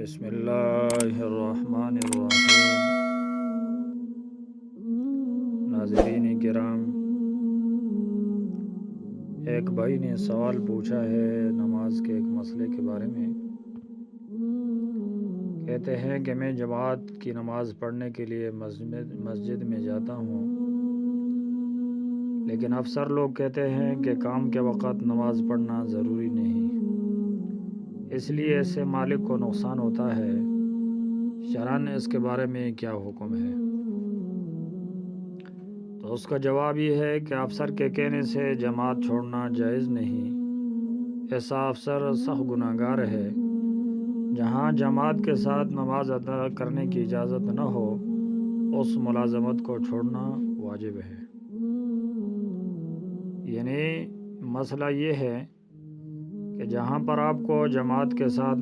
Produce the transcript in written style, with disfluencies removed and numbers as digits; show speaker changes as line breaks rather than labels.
بسم اللہ الرحمن الرحیم۔ ناظرین کرام، ایک بھائی نے سوال پوچھا ہے نماز کے ایک مسئلے کے بارے میں۔ کہتے ہیں کہ میں جماعت کی نماز پڑھنے کے لیے مسجد میں جاتا ہوں، لیکن اکثر لوگ کہتے ہیں کہ کام کے وقت نماز پڑھنا ضروری نہیں، اس لیے اس سے مالک کو نقصان ہوتا ہے۔ شرعاً اس کے بارے میں کیا حکم ہے؟ تو اس کا جواب یہ ہے کہ افسر کے کہنے سے جماعت چھوڑنا جائز نہیں۔ ایسا افسر سخت گناہگار ہے۔ جہاں جماعت کے ساتھ نماز ادا کرنے کی اجازت نہ ہو، اس ملازمت کو چھوڑنا واجب ہے۔ یعنی مسئلہ یہ ہے کہ جہاں پر آپ کو جماعت کے ساتھ